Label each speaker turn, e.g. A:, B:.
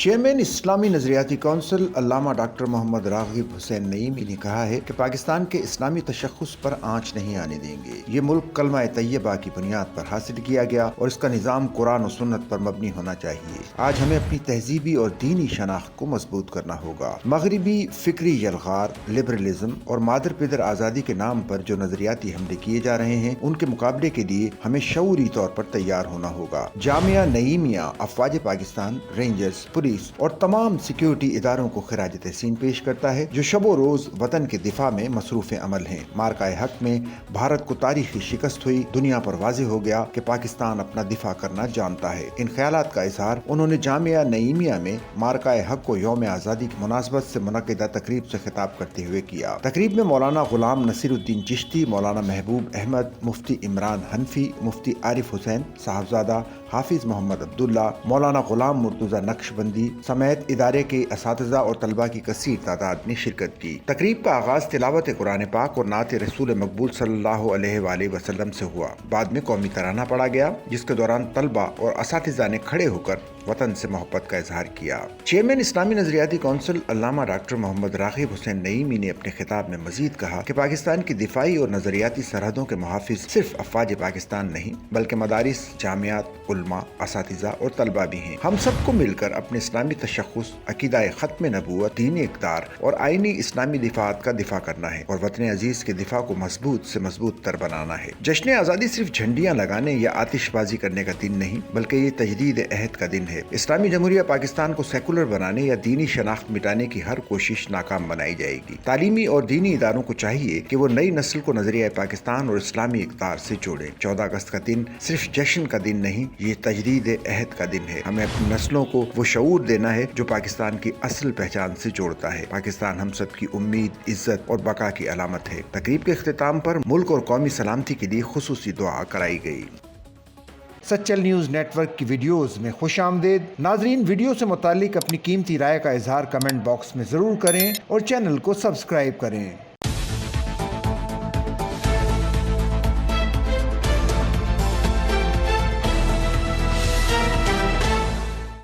A: Chairman اسلامی نظریاتی council علامہ doctor محمد راغب حسین نعیمی نے کہا ہے کہ پاکستان کے اسلامی تشخص پر آنچ نہیں آنے دیں گے۔ یہ ملک کلمہ طیبہ کی بنیاد پر حاصل کیا گیا اور اس کا نظام قرآن و سنت پر مبنی ہونا چاہیے۔ آج ہمیں اپنی تہذیبی اور دینی شناخت کو مضبوط کرنا ہوگا۔ مغربی فکری یلغار، لبرلزم اور مادر پدر آزادی کے نام پر جو نظریاتی حملے کیے جا رہے ہیں، ان کے مقابلے کے لیے ہمیں شعوری طور پر تیار ہونا ہوگا۔ جامعہ نعیمیہ افواج پاکستان، رینجرز، پولیس اور تمام سیکیورٹی اداروں کو خراج تحسین پیش کرتا ہے جو شب و روز وطن کے دفاع میں مصروف عمل ہیں۔ مارکہ حق میں بھارت کو تاریخی شکست ہوئی، دنیا پر واضح ہو گیا کہ پاکستان اپنا دفاع کرنا جانتا ہے۔ ان خیالات کا اظہار انہوں نے جامعہ نعیمیہ میں مارکہ حق کو یوم آزادی کی مناسبت سے منعقدہ تقریب سے خطاب کرتے ہوئے کیا۔ تقریب میں مولانا غلام نصیر الدین چشتی، مولانا محبوب احمد، مفتی عمران حنفی، مفتی عارف حسین صاحبزادہ، حافظ محمد عبداللہ، مولانا غلام مرتضی نقشبندی سمیت ادارے کے اساتذہ اور طلباء کی کثیر تعداد نے شرکت کی۔ تقریب کا آغاز تلاوت قرآن پاک اور نعت رسول مقبول صلی اللہ علیہ وآلہ وسلم سے ہوا۔ بعد میں قومی ترانہ پڑھا گیا جس کے دوران طلباء اور اساتذہ نے کھڑے ہو کر وطن سے محبت کا اظہار کیا۔ چیئرمین اسلامی نظریاتی کونسل علامہ ڈاکٹر محمد راغب حسین نعیمی نے اپنے خطاب میں مزید کہا کہ پاکستان کی دفاعی اور نظریاتی سرحدوں کے محافظ صرف افواج پاکستان نہیں بلکہ مدارس، جامعات، علماء، اساتذہ اور طلباء بھی ہیں۔ ہم سب کو مل کر اپنے اسلامی تشخص، عقیدہ ختم نبوت، دینی اقدار اور آئینی اسلامی دفاعات کا دفاع کرنا ہے اور وطن عزیز کے دفاع کو مضبوط سے مضبوط تر بنانا ہے۔ جشن آزادی صرف جھنڈیاں لگانے یا آتش بازی کرنے کا دن نہیں بلکہ یہ تجدید عہد کا دن ہے۔ اسلامی جمہوریہ پاکستان کو سیکولر بنانے یا دینی شناخت مٹانے کی ہر کوشش ناکام بنائی جائے گی۔ تعلیمی اور دینی اداروں کو چاہیے کہ وہ نئی نسل کو نظریہ پاکستان اور اسلامی اقدار سے جوڑیں۔ 14 اگست کا دن صرف جشن کا دن نہیں، یہ تجدید عہد کا دن ہے۔ ہمیں اپنی نسلوں کو وہ شعور دینا ہے جو پاکستان کی اصل پہچان سے جوڑتا ہے۔ پاکستان ہم سب کی امید، عزت اور بقا کی علامت ہے۔ تقریب کے اختتام پر ملک اور قومی سلامتی کے لیے خصوصی دعا کرائی گئی۔ سچل نیوز نیٹ ورک کی ویڈیوز میں خوش آمدید۔ ناظرین، ویڈیو سے متعلق اپنی قیمتی رائے کا اظہار کمنٹ باکس میں ضرور کریں اور چینل کو سبسکرائب کریں۔